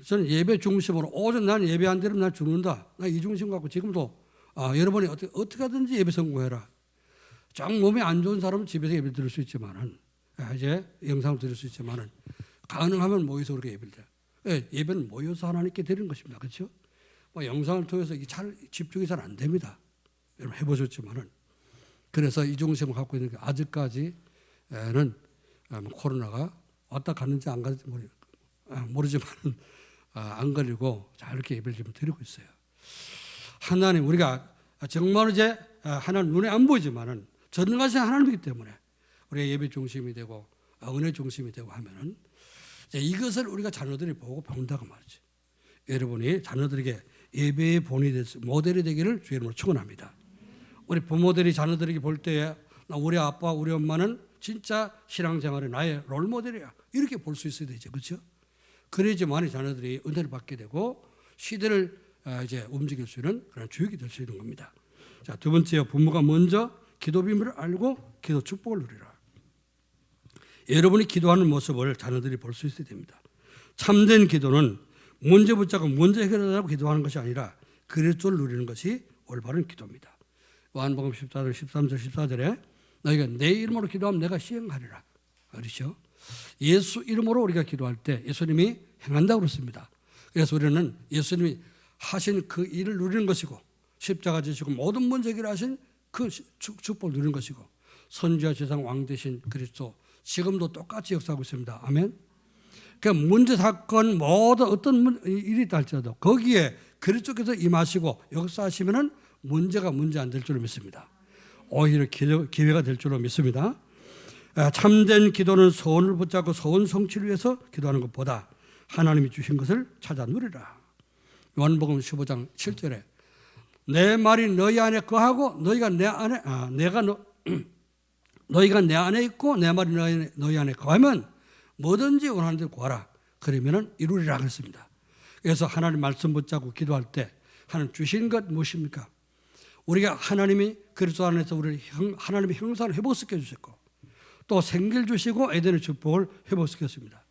저는 예배 중심으로, 오전 난 예배 안 드리면 난 죽는다. 나 이 중심 갖고 지금도, 여러분이 어떻게 하든지 예배 성공해라. 정 몸이 안 좋은 사람은 집에서 예배 드릴 수 있지만은, 이제 영상을 드릴 수 있지만은, 가능하면 모여서 우리가 예배를 드려요. 예배는 모여서 하나님께 드리는 것입니다. 그렇죠? 영상을 통해서 잘 집중이 잘 안 됩니다. 여러분 해보셨지만은. 그래서 이 중심을 갖고 있는 게 아직까지는 코로나가 왔다 갔는지 안 갔는지 모르지만 안 걸리고 잘 이렇게 예배를 좀 드리고 있어요. 하나님, 우리가 정말 이제 하나님 눈에 안 보이지만은 전능하신 하나님이기 때문에 우리가 예배 중심이 되고 은혜 중심이 되고 하면은 이것을 우리가 자녀들이 보고 배운다고 말이지. 여러분이 자녀들에게 예배의 본이 돼서 모델이 되기를 주의 이름으로 축원합니다. 우리 부모들이 자녀들에게 볼 때에 우리 아빠, 우리 엄마는 진짜 신앙생활의 나의 롤모델이야. 이렇게 볼 수 있어야 되죠. 그렇죠? 그래야지만 자녀들이 은혜를 받게 되고 시대를 이제 움직일 수 있는 그런 주역이 될 수 있는 겁니다. 자, 두 번째요. 부모가 먼저 기도 비밀을 알고 기도 축복을 누리라. 여러분이 기도하는 모습을 자녀들이 볼 수 있어야 됩니다. 참된 기도는 문제 붙잡고 문제 해결하려고 기도하는 것이 아니라 그리스도를 누리는 것이 올바른 기도입니다. 요한복음 14절, 13절, 14절에 너희가 내 이름으로 기도하면 내가 시행하리라. 그렇죠? 예수 이름으로 우리가 기도할 때 예수님이 행한다고 그랬습니다. 그래서 우리는 예수님이 하신 그 일을 누리는 것이고 십자가 지시고 모든 문제 해결하신 그 축복을 누리는 것이고 선지자 세상 왕 되신 그리스도 지금도 똑같이 역사하고 있습니다. 아멘. 그러니까 문제 사건 모든 어떤 일이 있다 할지라도 거기에 그리스도께서 임하시고 역사하시면은 문제가 문제 안 될 줄로 믿습니다. 오히려 기회가 될 줄로 믿습니다. 참된 기도는 소원을 붙잡고 소원 성취를 위해서 기도하는 것보다 하나님이 주신 것을 찾아 누리라. 요한복음 15장 7절에 내 말이 너희 안에 거하고 너희가 내 안에 너희가 내 안에 있고 내 말이 너희 안에 거하면 뭐든지 원하는 대로 구하라. 그러면 이루리라 그랬습니다. 그래서 하나님 말씀 붙잡고 기도할 때 하나님 주신 것 무엇입니까? 우리가 하나님이 그리스도 안에서 우리를 하나님의 형상을 회복시켜 주셨고 또 생기를 주시고 에덴의 축복을 회복시켰습니다.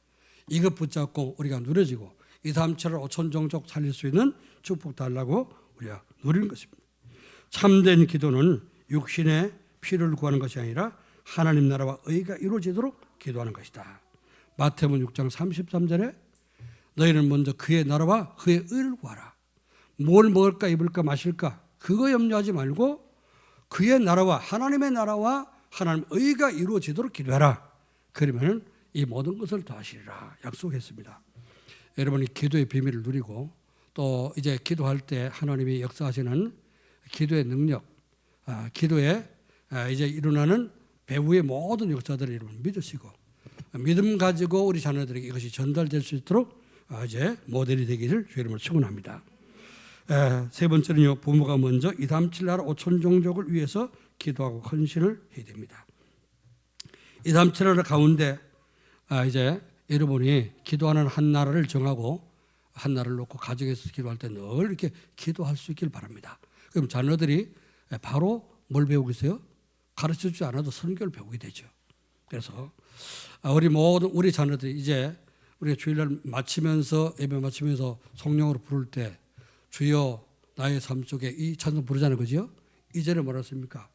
이것 붙잡고 우리가 누려지고 2, 3, 7, 5천 종족 살릴 수 있는 축복 달라고 우리가 누리는 것입니다. 참된 기도는 육신의 필요를 구하는 것이 아니라 하나님 나라와 의가 이루어지도록 기도하는 것이다. 마태복음 6장 33절에 너희는 먼저 그의 나라와 그의 의를 구하라. 뭘 먹을까 입을까 마실까 그거 염려하지 말고 그의 나라와 하나님의 나라와 하나님의 의가 이루어지도록 기도해라. 그러면 이 모든 것을 더하시리라 약속했습니다. 여러분이 기도의 비밀을 누리고 또 이제 기도할 때 하나님이 역사하시는 기도의 능력, 기도에 이제 일어나는 배후의 모든 역사들을 여러분 믿으시고 믿음 가지고 우리 자녀들에게 이것이 전달될 수 있도록 이제 모델이 되기를 주의 이름으로 축원합니다. 세 번째는요, 부모가 먼저 2, 3, 7 나라 5천 종족을 위해서 기도하고 헌신을 해야 됩니다. 2, 3, 7 나라 가운데 이제 여러분이 기도하는 한 나라를 정하고 한 나라를 놓고 가정에서 기도할 때 늘 이렇게 기도할 수 있길 바랍니다. 그럼 자녀들이 바로 뭘 배우고 있어요? 가르쳐주지 않아도 선교를 배우게 되죠. 그래서 우리 자녀들이 이제 우리가 주일날 마치면서 예배 마치면서 성령으로 부를 때 주여 나의 삶 속에 이 찬송 부르잖아요. 그죠? 이전에 뭐라 했습니까?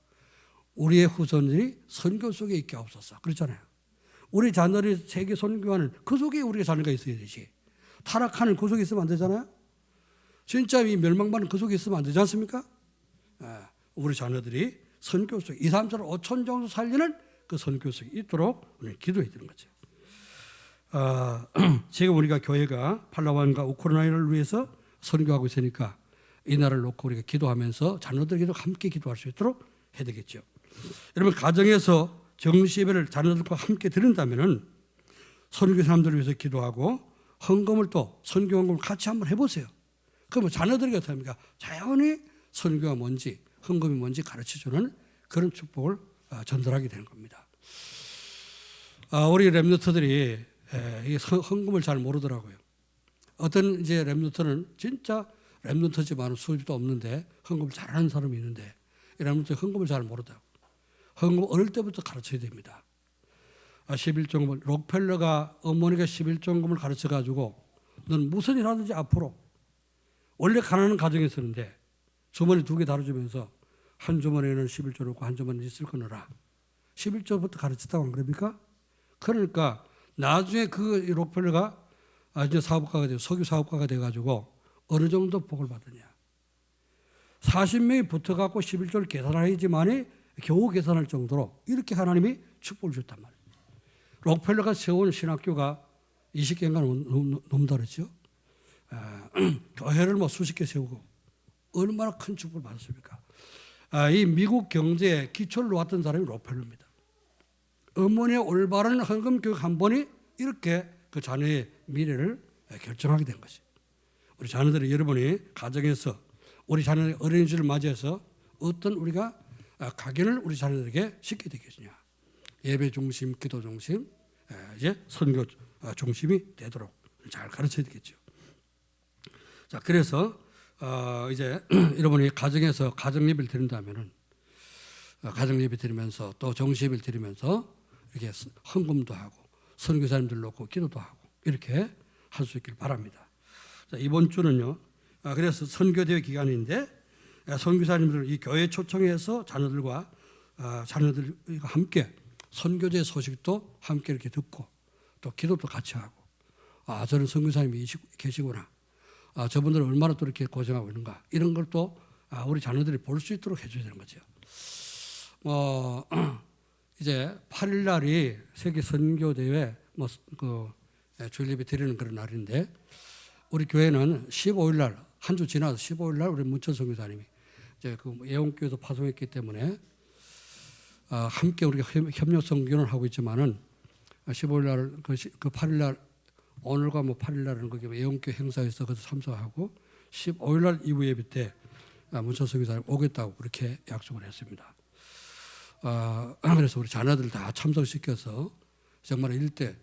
우리의 후손들이 선교 속에 있게 없었어. 그렇잖아요. 우리 자녀들이 세계 선교하는 그 속에 우리의 자녀가 있어야 되지. 타락하는 그 속에 있으면 안 되잖아요. 진짜 이 멸망받는 그 속에 있으면 안 되지 않습니까? 우리 자녀들이 선교 속에 2, 3, 4, 5천 정도 살리는 그 선교 속에 있도록 우리는 기도해야 되는 거죠. 지금 우리가 교회가 팔라완과 우크라이나를 위해서 선교하고 있으니까 이 나라를 놓고 우리가 기도하면서 자녀들에게도 함께 기도할 수 있도록 해야 되겠죠. 여러분 가정에서 정시 예배를 자녀들과 함께 드린다면은 선교 사람들을 위해서 기도하고 헌금을 또 선교 헌금을 같이 한번 해보세요. 그러면 자녀들에게 어떻게 합니까? 자연히 선교가 뭔지 헌금이 뭔지 가르쳐주는 그런 축복을 전달하게 되는 겁니다. 우리 렘너트들이 이 헌금을 잘 모르더라고요. 어떤 이제 렘너트는 진짜 렘너트지만 수입도 없는데 헌금을 잘하는 사람이 있는데 이 렘너트 헌금을 잘 모르더라고요. 헌금 어릴 때부터 가르쳐야 됩니다. 11종금을 록펠러가 어머니가 11종금을 가르쳐가지고 넌 무슨 일 하든지 앞으로 원래 가난한 가정에 있었는데 주머니 2개 다뤄주면서 한 주머니에는 11조 넣고 한 주머니에 있을 거 넣어라. 11조부터 가르쳤다고 안 그럽니까? 그러니까 나중에 그 록펠러가 이제 사업가가 되고 석유 사업가가 돼가지고 어느 정도 복을 받느냐. 40명이 붙어갖고 11조를 계산하지만이 겨우 계산할 정도로 이렇게 하나님이 축복을 줬단 말이에요. 록펠러가 세운 신학교가 20개인가 넘다 그랬죠. 교회를 뭐 수십 개 세우고 얼마나 큰 축복을 받았습니까? 이 미국 경제에 기초를 놓았던 사람이 록펠러입니다. 어머니의 올바른 헌금 교육 한 번이 이렇게 그 자녀의 미래를 결정하게 된 것이. 우리 자녀들이 여러분이 가정에서 우리 자녀의 어린이집을 맞이해서 어떤 우리가 각인을 우리 자녀들에게 시키게 되겠느냐. 예배 중심, 기도 중심, 이제 선교 중심이 되도록 잘 가르쳐야 되겠죠. 자, 그래서 이제 여러분이 가정에서 가정 예배를 드린다면은 가정 예배 드리면서 또 정시 예배를 드리면서 이렇게 헌금도 하고 선교사님들 놓고 기도도 하고 이렇게 할 수 있길 바랍니다. 자, 이번 주는요. 그래서 선교대회 기간인데 선교사님들 이 교회 초청해서 자녀들과 자녀들과 함께 선교제 소식도 함께 이렇게 듣고 또 기도도 같이 하고 저는 선교사님이 계시구나. 저분들은 얼마나 또 이렇게 고생하고 있는가. 이런 걸 또 우리 자녀들이 볼 수 있도록 해줘야 되는 거죠. 이제 8일 날이 세계 선교대회 주일 예배 드리는 그런 날인데 우리 교회는 15일 날 한 주 지나서 15일 날 우리 문천 선교사님이 이제 그 예원교회도 파송했기 때문에 함께 우리가 협력 선교를 하고 있지만은 15일 날 그 8일 날 오늘과 8일 날은 거기 예원교회 행사에서 거기서 참석하고 15일 날 이후 예배 때 문천 선교사님 오겠다고 그렇게 약속을 했습니다. 그래서 우리 자녀들 다 참석시켜서 정말 일대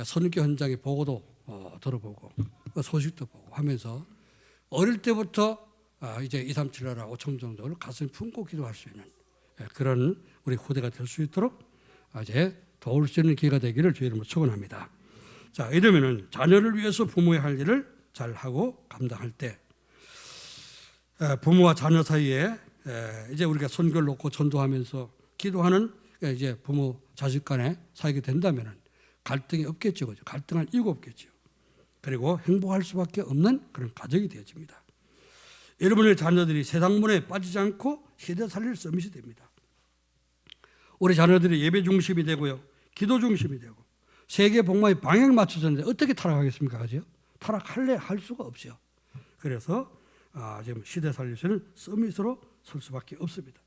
선교 현장의 보고도 들어보고 소식도 보고 하면서 어릴 때부터 이제 237나라 5천 정도를 가슴 품고 기도할 수 있는 그런 우리 후대가 될 수 있도록 이제 도울 수 있는 기회가 되기를 주의 이름으로 축원합니다. 자, 이러면은 자녀를 위해서 부모의 할 일을 잘 하고 감당할 때 부모와 자녀 사이에 이제 우리가 선교를 놓고 전도하면서 기도하는 이제 부모 자식 간에 사이가 된다면은 갈등이 없겠죠, 그죠? 갈등할 이유가 없겠죠. 그리고 행복할 수밖에 없는 그런 가정이 되어집니다. 여러분의 자녀들이 세상문에 빠지지 않고 시대 살릴 서밋이 됩니다. 우리 자녀들이 예배 중심이 되고요, 기도 중심이 되고 세계 복음화의 방향을 맞춰졌는데 어떻게 타락하겠습니까, 그죠? 할 수가 없죠. 그래서 지금 시대 살릴 수 있는 서밋으로 설 수밖에 없습니다.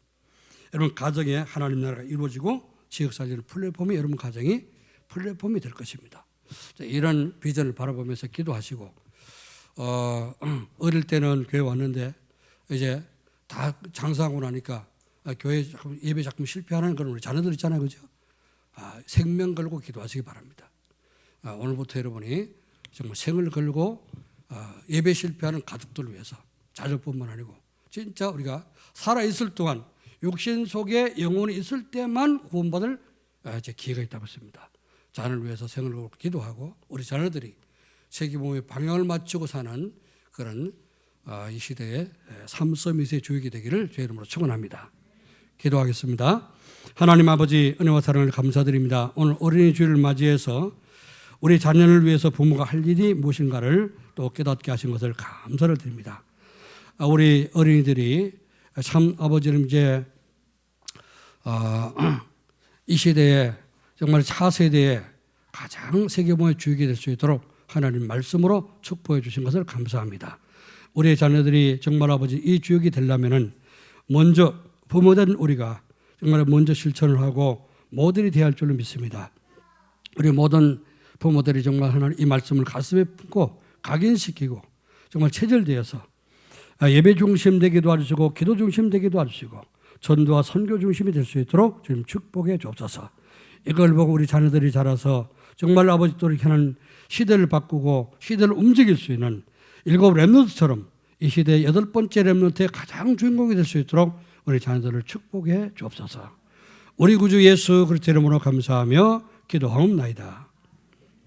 여러분 가정에 하나님 나라가 이루어지고 지역 살리는 플랫폼이 여러분 가정이 플랫폼이 될 것입니다. 이런 비전을 바라보면서 기도하시고 어릴 때는 교회 왔는데 이제 다 장사하고 나니까 교회 예배 자꾸 실패하는 그런 우리 자녀들 있잖아요, 그죠? 생명 걸고 기도하시기 바랍니다. 오늘부터 여러분이 정말 생을 걸고 예배 실패하는 가족들을 위해서 자녀뿐만 아니고 진짜 우리가 살아 있을 동안 육신 속에 영혼이 있을 때만 구원받을 기회가 있다고 했습니다. 자녀를 위해서 생을 걸고 기도하고 우리 자녀들이 세계복음의 방향을 맞추고 사는 그런 이 시대의 삶 서밋의 주역이 되기를 주의 이름으로 축원합니다. 기도하겠습니다. 하나님 아버지 은혜와 사랑을 감사드립니다. 오늘 어린이 주일을 맞이해서 우리 자녀를 위해서 부모가 할 일이 무엇인가를 또 깨닫게 하신 것을 감사를 드립니다. 우리 어린이들이 참 아버지는 이제 이 시대에 정말 차세대에 가장 세계복음의 주역이 될 수 있도록 하나님 말씀으로 축복해 주신 것을 감사합니다. 우리의 자녀들이 정말 아버지 이 주역이 되려면은 먼저 부모된 우리가 정말 먼저 실천을 하고 모델이 되어야 할 줄로 믿습니다. 우리 모든 부모들이 정말 하나님 이 말씀을 가슴에 품고 각인시키고 정말 체질되어서 예배 중심 되기도 하시고 기도 중심 되기도 하시고 전도와 선교 중심이 될 수 있도록 주님 축복해 주옵소서. 이걸 보고 우리 자녀들이 자라서 정말 아버지 또 이렇게 하는 시대를 바꾸고 시대를 움직일 수 있는 7 렘넌트처럼 이 시대의 8번째 렘넌트의 가장 주인공이 될 수 있도록 우리 자녀들을 축복해 주옵소서. 우리 구주 예수 그리스도 이름으로 감사하며 기도하옵나이다.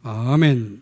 아멘.